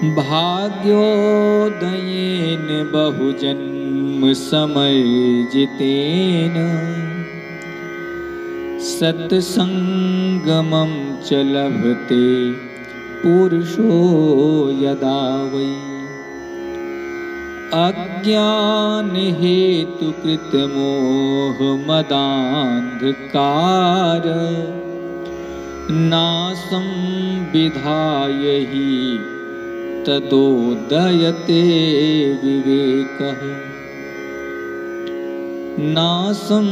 भाग्योदयेन बहुजन्म समर्जितेन सत्संगमं च लभते पुरुषो यदा वै अज्ञानहेतुकृतमोहमदान्धकार नासं विधाय हि तदोदयते विवेकः नासं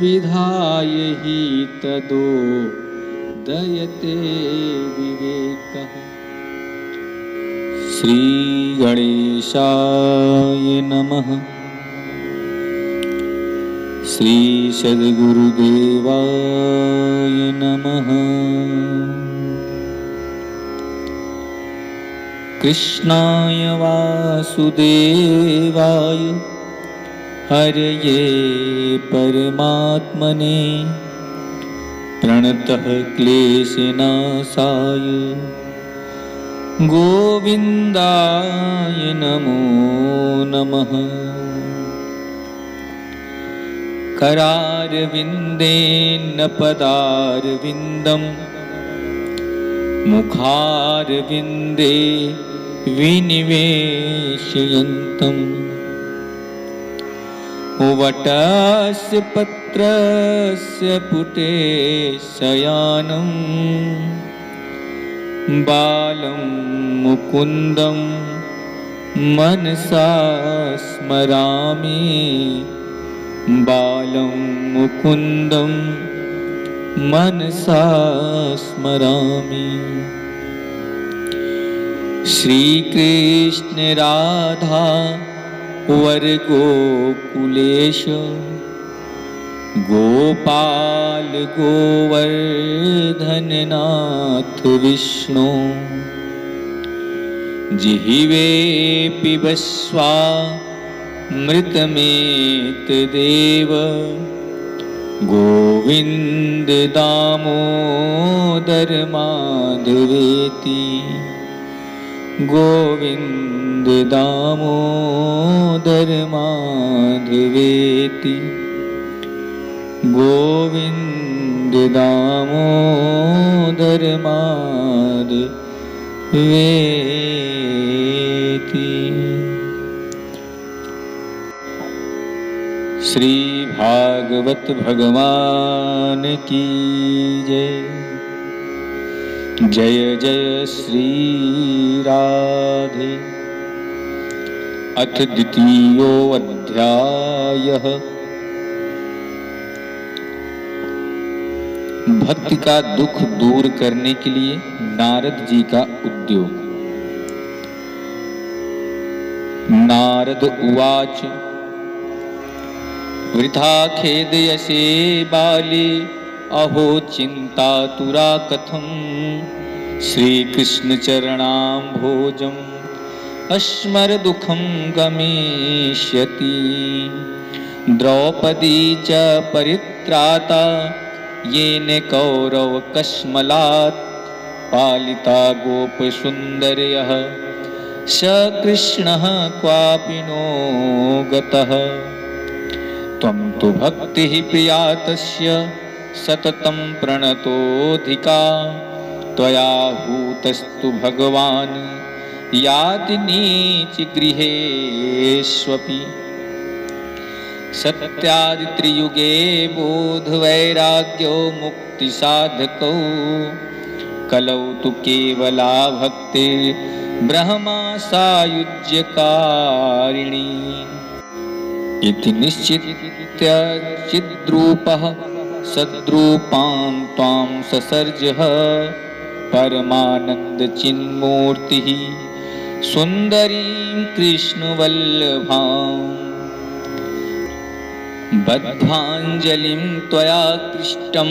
विधाय हि तदोदयते विवेकः। श्री गणेशाय नमः। श्री सद्गुरुदेवाय नमः। कृष्णाय वासुदेवाय हरये परमात्मने प्रणतः क्लेशनाशाय गोविन्दाय नमो नमः। करारविन्देन पदारविन्दं मुखारविन्दे विनिवेशयन्तम् वटस्य पत्रस्य पुटे शयानं बालं मुकुन्दं मनसा स्मरामि बालं मुकुन्दं मनसा स्मरामि। श्रीकृष्ण राधा वरगोकुलेश गोपाल गोवर्धननाथ विष्णु जिह्वे पिबस्वा मृतमेतदेव गोविन्द दामोदर माधवेति गोविन्द दामोदर माधवेति गोविन्द दामोदर माधवेति। श्री भागवत भगवान की जय। जय जय श्री राधे। अथ द्वितीयो अध्यायः। भक्ति का दुख दूर करने के लिए नारद जी का उद्योग। नारद उवाच वृथा खेदयसे बाले अहो चिन्तातुरा कथं श्रीकृष्ण चरणाम्भोजम् अस्मरदुःखं गमिष्यति। द्रौपदी च परित्राता येन कौरवकश्मलात् पालिता गोपसुन्दर्यः स कृष्णः क्वापि नो गतः। त्वं तु भक्तिः प्रिया तस्य सततं प्रणतोऽधिका त्वया हूतस्तु भगवान् याति नीचगृहेष्वपि। सत्यादित्रियुगे बोधवैराग्यो मुक्तिसाधकौ कलौ तु केवला भक्तिर्ब्रह्मा सायुज्यकारिणी। इति निश्चित्य चिद्रूपः सद्रूपां त्वां ससर्जः परमानन्दचिन्मूर्तिः सुन्दरीं कृष्णवल्लभाम्। बद्धाञ्जलिं त्वया पृष्टं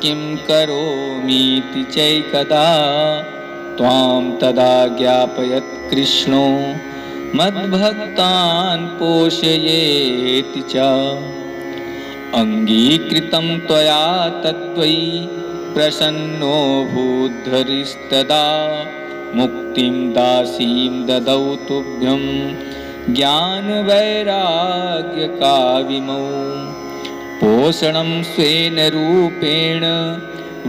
किं करोमीति चैकदा त्वां तदा ज्ञापयत् कृष्णो मद्भक्तान् पोषयेति च। अङ्गीकृतं त्वया तद्वै प्रसन्नो भूद्धरिस्तदा मुक्तिं दासीं ददौ तुभ्यं ज्ञानवैराग्यकाविमौ पोषणं स्वेन रूपेण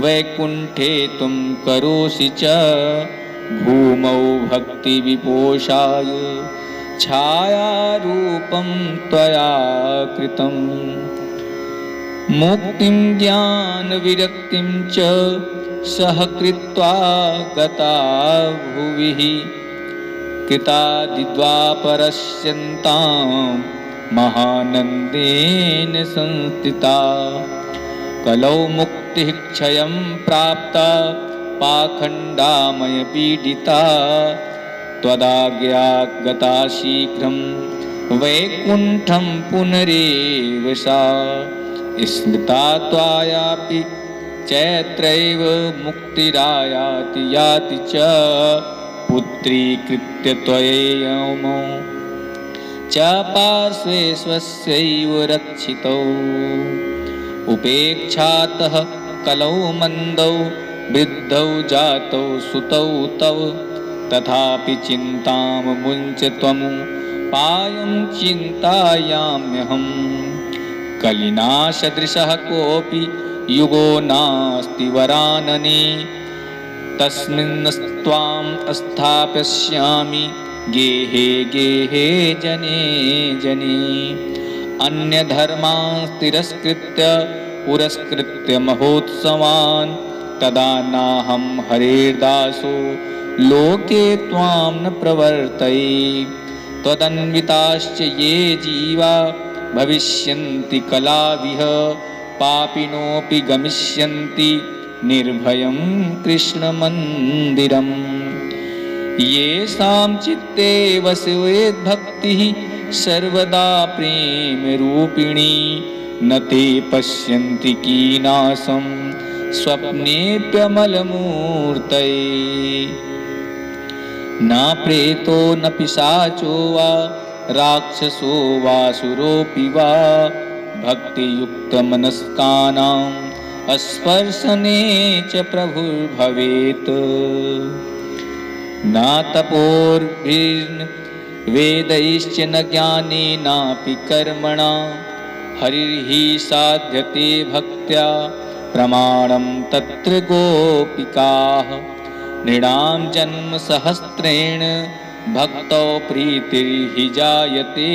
वैकुण्ठे त्वं करोषि च भूमौ भक्तिविपोषाय छायारूपं त्वया कृतम् मुक्तिं ज्ञानविरक्तिं च सह कृत्वा गता भुविः कृतादिद्वापरस्यन्तां महानन्देन संस्थिता कलौ मुक्तिः क्षयं प्राप्ता पाखण्डामयपीडिता त्वदाज्ञया गता शीघ्रं वैकुण्ठं पुनरेव सा स्मृता त्वायापि चैत्रैव मुक्तिरायाति याति च पुत्रीकृत्य त्वयैमौ च पार्श्वे स्वस्यैव रक्षितौ उपेक्षातः कलौ मन्दौ वृद्धौ जातौ सुतौ तव तथापि चिन्तां मुञ्च त्वं पायं चिन्तायाम्यहम् कलिना सदृशः कोऽपि युगो नास्ति वरानने तस्मिन्स्त्वां स्थापयिष्यामि गेहे गेहे जने जने अन्यधर्मान् तिरस्कृत्य पुरस्कृत्य महोत्सवान् तदा नाहं हरेर्दासो लोके त्वां न प्रवर्तये त्वदन्विताश्च ये जीवा भविष्यन्ति कलाविह पापिनोऽपि गमिष्यन्ति निर्भयं कृष्णमन्दिरम् येषां चित्ते वसेद्भक्तिः सर्वदा प्रेमरूपिणी न ते पश्यन्ति कीनाशं स्वप्नेऽप्यमलमूर्तये न प्रेतो न पिशाचो वा राक्षसो वासुरोऽपि वा भक्तियुक्तमनस्कानां स्पर्शने च प्रभुर्भवेत् न तपोर्भिर्न वेदैश्च न ज्ञानेनापि कर्मणा हरिर्हि साध्यते भक्त्या प्रमाणं तत्र गोपिकाः नृणां जन्म सहस्रेण भक्तौ प्रीतिर्हि जायते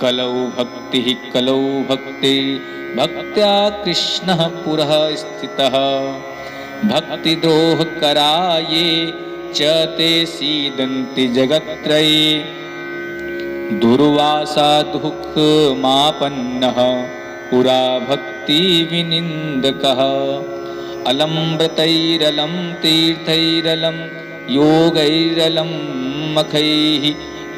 कलौ भक्तिः कलौ भक्तिर्भक्त्या कृष्णः पुरः स्थितः भक्तिद्रोहकराये च ते सीदन्ति जगत्त्रये दुर्वासा दुःखमापन्नः पुरा भक्तिविनिन्दकः अलम्बृतैरलं तीर्थैरलं योगैरलं मखैः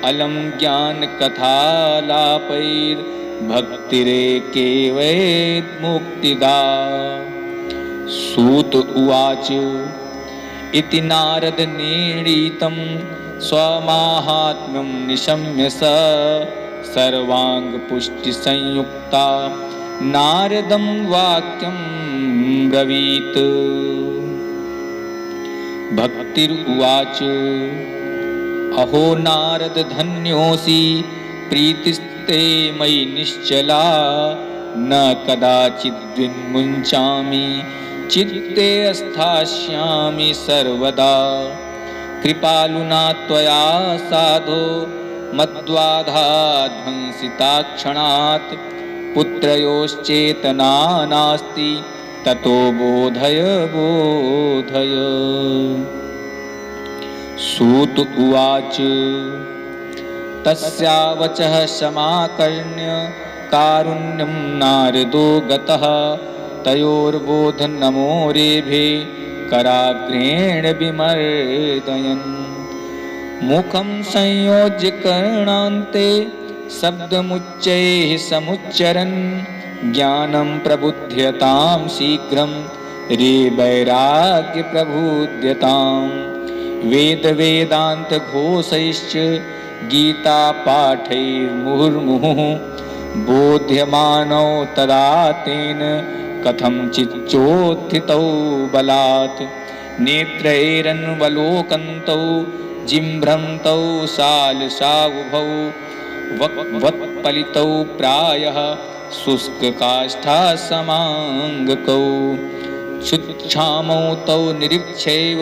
अलं ज्ञानकथालापैर्भक्तिरेकेवैर्मुक्तिदा सूत उवाच इति नारदनिर्णीतं स्वमाहात्म्यं निशम्य स सर्वाङ्गपुष्टिसंयुक्ता नारदं वाक्यं ब्रवीत् भक्तिरुवाच अहो नारद धन्योऽसि प्रीतिस्ते मयि निश्चला न कदाचिद्विन्मुञ्चामि चित्ते स्थास्यामि सर्वदा कृपालुना त्वया साधो मद्वाधाध्वंसिताक्षणात् पुत्रयोश्चेतना नास्ति ततो बोधय बोधय सूत उवाच तस्या वचः समाकर्ण्य कारुण्यं नारदो गतः तयोर्बोधनमो रेभे कराग्रेण विमर्दयन् मुखं संयोज्य कर्णान्ते शब्दमुच्चैः समुच्चरन् ज्ञानं प्रबुध्यतां शीघ्रं रे वैराग्य प्रबुध्यताम् वेदान्तघोषैश्च गीतापाठैर्मुहुर्मुहुः बोध्यमानौ तदा तेन कथं चिच्चोत्थितौ बलात् नेत्रैरन्वलोकन्तौ जिह्रन्तौ सालसावुभौ वक्पलितौ प्रायः शुष्ककाष्ठासमाङ्गकौ क्षुच्छामौ तौ निरीक्ष्यैव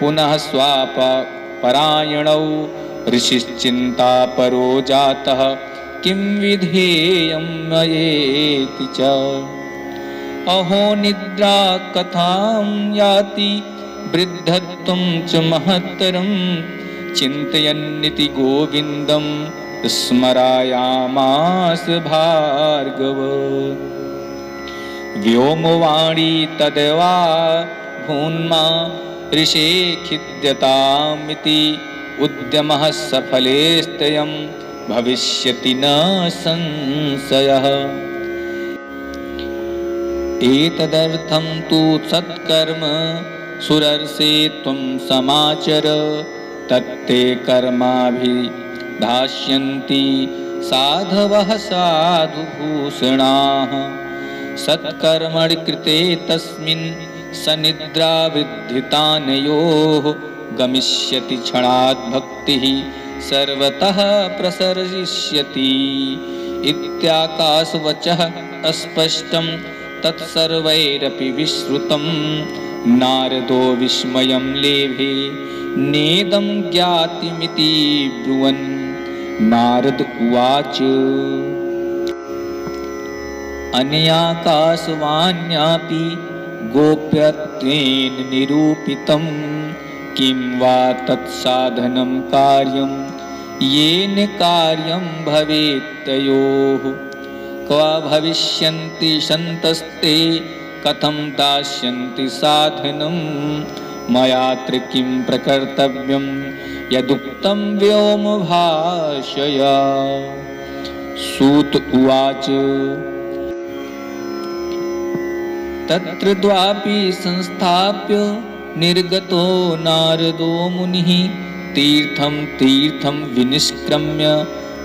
पुनः स्वापरायणौ ऋषिश्चिन्तापरो जातः किं विधेयं मयेति च। अहो निद्रा कथां याति वृद्धत्वं च महत्तरं चिन्तयन्निति गोविन्दं स्मरायामास भार्गव। व्योमवाणी तद्वा भून्मा ऋषे खिद्यतामिति उद्यमः सफलेस्त्ययं भविष्यति न संशयः। एतदर्थं तु सत्कर्म सुरर्षे त्वं समाचर तत्ते कर्माभिधास्यन्ति साधवः साधुभूषणाः। सत्कर्मणि कृते तस्मिन् सनिद्रावृद्धितानयोः गमिष्यति क्षणात् भक्तिः सर्वतः प्रसरिष्यति इत्याकाशवचः अस्पष्टं तत्सर्वैरपि विश्रुतं नारदो विस्मयं लेभे नेदं ज्ञातिमिति ब्रुवन्। नारद उवाच अनयाकाशवाण्यापि गोप्यत्वेन निरूपितं किं वा तत्साधनं कार्यं येन कार्यं भवेत् तयोः। क्व भविष्यन्ति सन्तस्ते कथं दास्यन्ति साधनं मयात्र किं प्रकर्तव्यं यदुक्तं व्योमभाषया। सूत उवाच तत्र द्वापि संस्थाप्य निर्गतो नारदो मुनिः तीर्थं तीर्थं विनिष्क्रम्य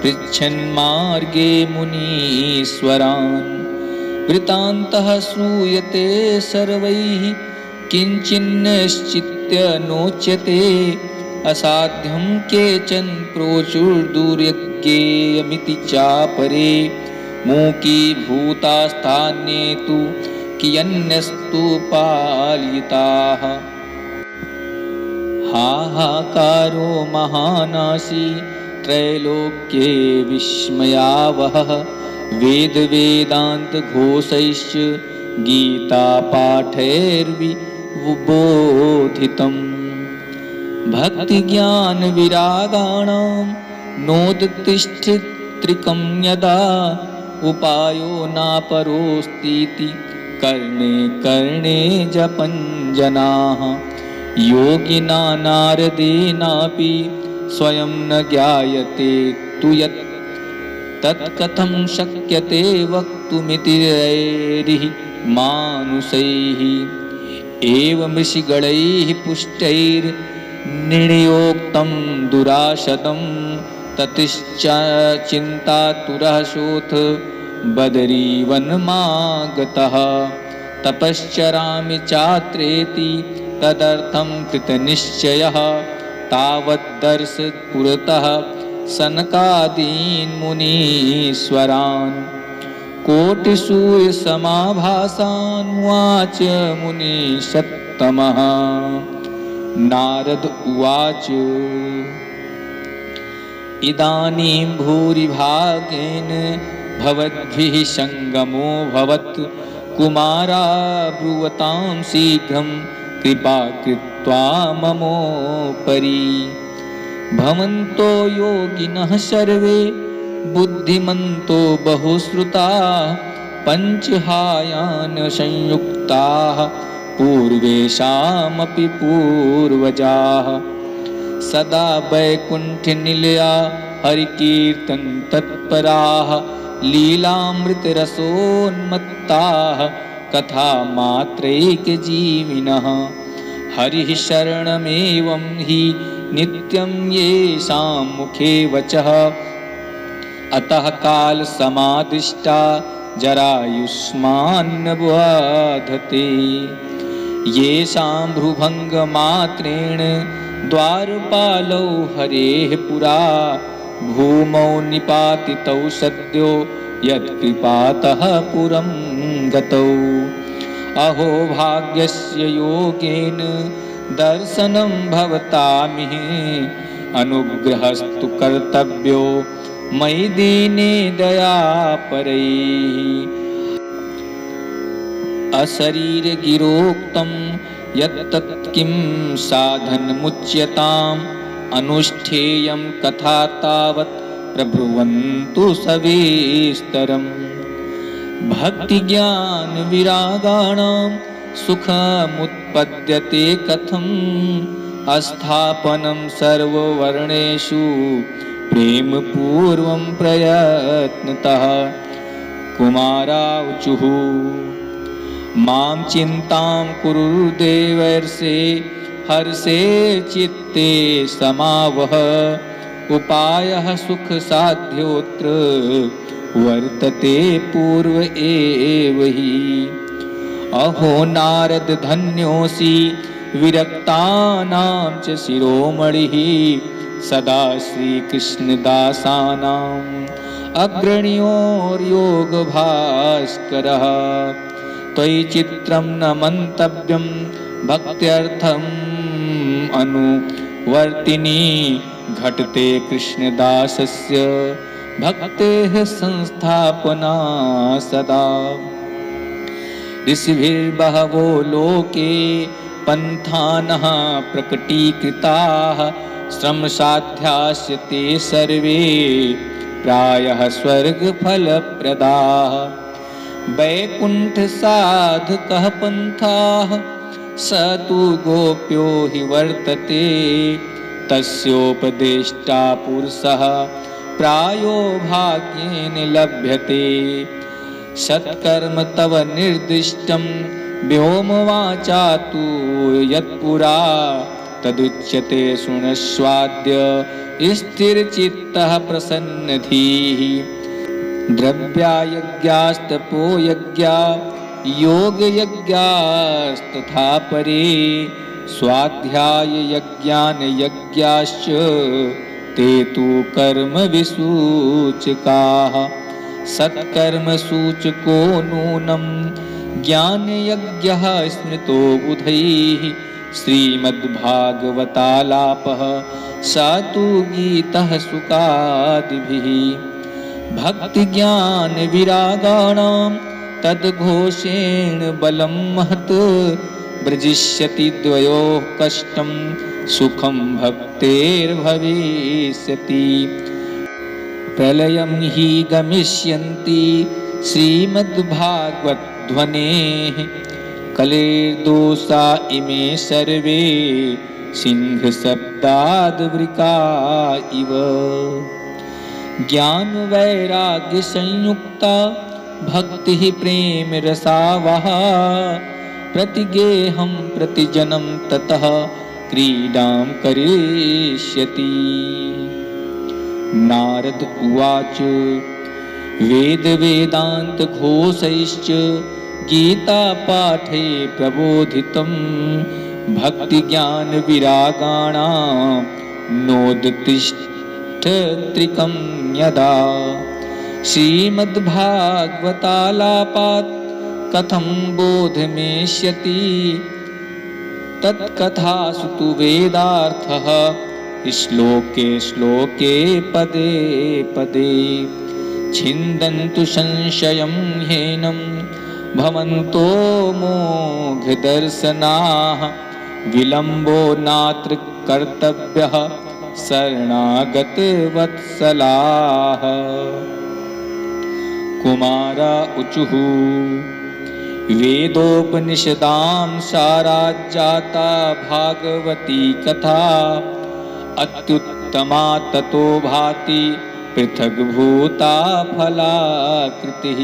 पृच्छन्मार्गे मुनीश्वरान्। वृत्तान्तः श्रूयते सर्वैः किञ्चिन्नश्चित्य नोच्यते असाध्यं केचन प्रोचुर्दुर्यज्ञेयमिति चापरे मूकीभूतास्तान्ये तु कियन्यस्तु पालिताः। हाहाकारो महानासी त्रैलोक्ये विस्मयावहः वेदवेदान्तघोषैश्च गीतापाठैर्विबोधितम्। भक्तिज्ञानविरागाणां नोदतिष्ठित्रिकं यदा उपायो नापरोस्तीति कर्णे कर्णे जपन् जनाः। योगिना नारदेनापि स्वयं न ज्ञायते तु यत् तत्कथं शक्यते वक्तुमिति रैरिः मानुषैः। एवं ऋषिगणैः पुष्टैर्निर्योक्तं दुराशदं ततिश्चिन्तातुरः शोथ बदरीवनमागतः। तपश्चरामि चात्रेति तदर्थं कृतनिश्चयः तावद्दर्श पुरतः सनकादीन् मुनीश्वरान्। कोटिसूर्यसमाभासानुवाच मुनिषत्तमः। नारद उवाच इदानीं भूरिभागेन भवद्भिः संगमो भवत् कुमारा ब्रुवतां शीघ्रं कृपा कृत्वा ममोपरि। भवन्तो योगिनः सर्वे बुद्धिमन्तो बहुश्रुताः पञ्चहायान संयुक्ताः पूर्वेषामपि पूर्वजाः। सदा वैकुण्ठनिलया हरिकीर्तन तत्पराः लीलामृतरसोन्मत्ताः कथामात्रैकजीविनः। हरिः शरणमेवं हि नित्यं येषां मुखे वचः अतः कालसमादिष्टा जरायुष्मान् बाधते। येषां भ्रुभङ्गमात्रेण द्वारपालौ हरेः पुरा भूमौ निपातितौ सद्यो यत्कृपातः पुरं गतौ। अहो भाग्यस्य योगेन दर्शनं भवतामिह अनुग्रहस्तु कर्तव्यो मयि दीने दयापरैः। अशरीरगिरोक्तं यत्तत् किं साधनमुच्यताम् अनुष्ठेयं कथा तावत् प्रब्रुवन्तु सविस्तरम्। भक्तिज्ञान विरागाणां सुखमुत्पद्यते कथम् अस्थापनं सर्ववर्णेषु प्रेमपूर्वं प्रयत्नतः। कुमारावचुः मां चिन्तां कुरुदेवर्षे हर्षे चित्ते समावह उपायः सुखसाध्योऽत्र वर्तते पूर्व एव हि। अहो नारद धन्योऽसि विरक्तानां च शिरोमणिः सदा श्रीकृष्णदासानाम् अग्रणीयोर्योगभास्करः। त्वयि चित्रं न मन्तव्यं भक्त्यर्थम् अनुवर्तिनी घटते कृष्णदासस्य भक्तेः संस्थापना सदा। ऋषिभिर्बहवो लोके पन्थानः प्रकटीकृताः श्रमसाध्यास्य ते सर्वे प्रायः स्वर्गफलप्रदाः। वैकुण्ठसाधकः पन्थाः स तु गोप्यो हि वर्तते तस्योपदेष्टा पुरुषः प्रायो भाग्येन लभ्यते। सत्कर्म तव निर्दिष्टं व्योमवाचा तु यत्पुरा तदुच्यते शृणस्वाद्य स्थिरचित्तः प्रसन्नधीः। द्रव्यायज्ञास्तपोयज्ञा योगयज्ञास्तथा परे स्वाध्याययज्ञानयज्ञाश्च ते तु कर्मविसूचकाः। सत्कर्मसूचको नूनं ज्ञानयज्ञः स्मृतो बुधैः श्रीमद्भागवतालापः स तु गीतः सुकादिभिः। भक्तिज्ञानविरागाणां तद्घोषेण बलं महत् व्रजिष्यति द्वयोः कष्टं सुखं भक्तेर्भविष्यति। प्रलयं हि गमिष्यन्ति श्रीमद्भागवतध्वनेः कलेर्दोषा इमे सर्वे सिंहशब्दाद्वृका इव। ज्ञानवैराग्यसंयुक्ता भक्तिः प्रेमरसावहा प्रतिगेहं प्रतिजनं ततः क्रीडां करिष्यति। नारद उवाच वेदवेदान्तघोषैश्च गीतापाठे प्रबोधितं भक्तिज्ञानविरागाणां नोदतिष्ठत्रिकं यदा। श्रीमद्भागवतालापात् कथं बोधमेष्यति तत्कथासु तु वेदार्थः श्लोके श्लोके पदे पदे। छिन्दन्तु संशयं ह्येनं भवन्तो मोघदर्शनाः विलम्बो नात्र कर्तव्यः शरणागतवत्सलाः। कुमारावचुः वेदोपनिषदां साराज्जाता भागवती कथा अत्युत्तमा ततो भाति पृथग्भूता फलाकृतिः।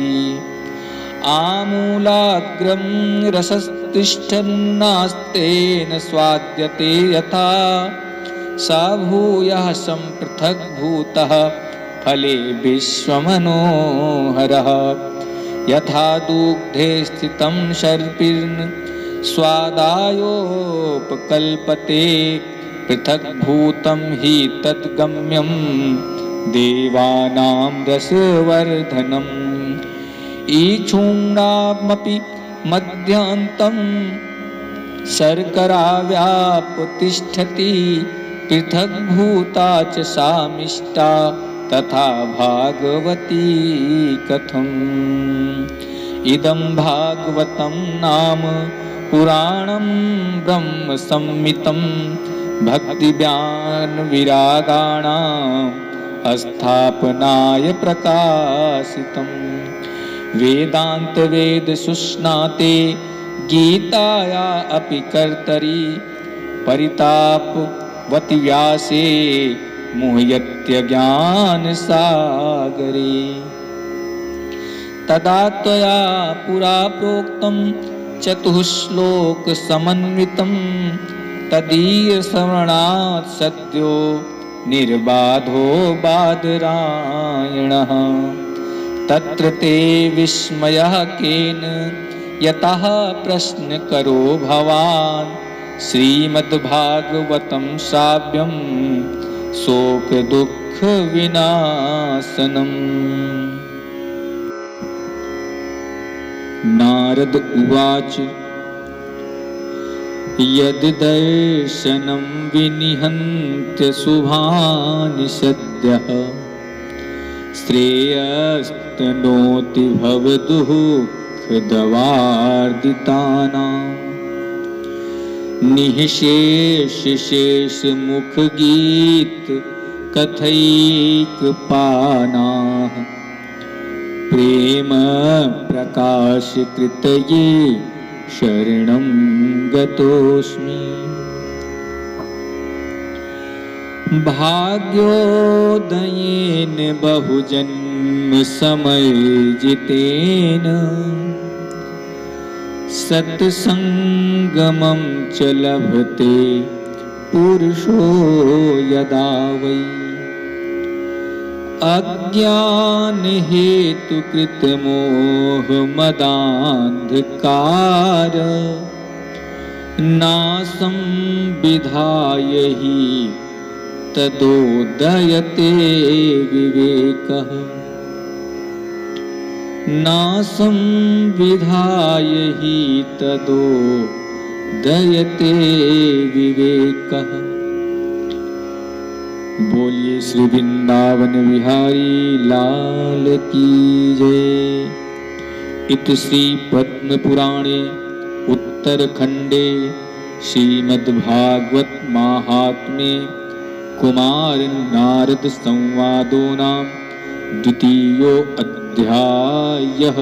आमूलाग्रं रसस्तिष्ठन्नास्तेन स्वाद्यते यथा सा भूयः सम्पृथग्भूतः फले विश्वमनोहरः। यथा दुग्धे स्थितं सर्पिर्न स्वादायोपकल्पते पृथक् भूतं हि तद्गम्यं देवानां रसवर्धनम् ईक्षुण्णामपि मध्यान्तं शर्करा व्यापतिष्ठति पृथक् भूता च सामिष्टा तथा भागवती कथम् इदं भागवतं नाम पुराणं ब्रह्म संहितं भक्तिज्ञान विरागाणाम् अस्थापनाय प्रकाशितम् वेदांत वेद सुष्णाते गीताया अपि कर्तरि परितापवति व्यासे मुह्यत्य ज्ञान सागरे तदा त्वया पुरा प्रोक्तं चतुश्लोक समन्वितं तदीय श्रवणात् सद्यो निर्बाधो बादरायणः तत्र ते विस्मयः केन यतः प्रश्न करो भवान् श्रीमद्भागवतं श्राव्यं शोक दुःख विनाशनम्। नारद उवाच यद् दर्शनं विनिहन्त्य शुभानि सद्यः श्रेयस्तनोति भवदुःखदवार्दितानां निःशेष मुख गीत कथैकपानाः प्रेम प्रकाश कृतये शरणं गतोऽस्मि। भाग्योदयेन बहुजन्म समर्जितेन सत्संगमं च लभते पुरुषो यदा वै अज्ञान हेतु कृत मोह मदान्धकार नासं विधाय हि तदोदयते विवेकः नासं विधाय हि तदोदयते विवेकः। बोलिए श्री वृंदावन विहारी लाल की जय। इत श्री पद्म पुराणे उत्तरखंडे श्रीमद्भागवत महात्म्ये कुमार नारद संवादो नाम द्वितीयो अध्यायः।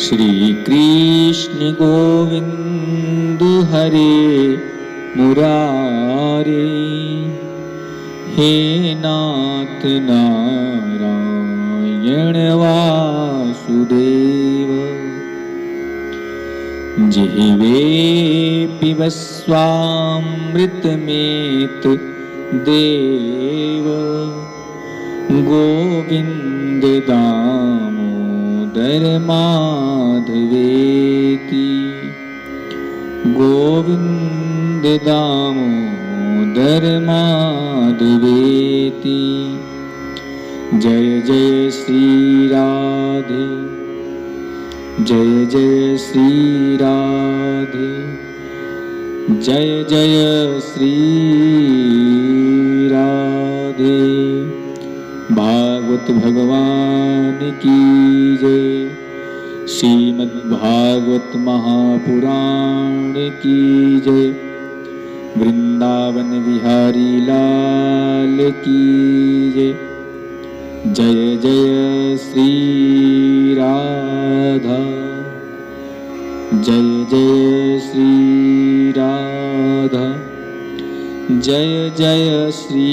श्री कृष्ण गोविंद हरे मुरारे हे नाथ नारायण वासुदेव जिह्वे पिबस्वामृतमेत देव गोविंद दामोदर माधवेति गोविंद दामोदर माधवेति। जय जय श्री राधे जय जय श्री राधे जय जय श्री राधे। भागवत भगवान की जय। श्रीमद्भागवत महापुराण की जय। वृंदावन विहारी लाल की जय। जय जय श्री राधा जय जय श्री राधा जय जय श्री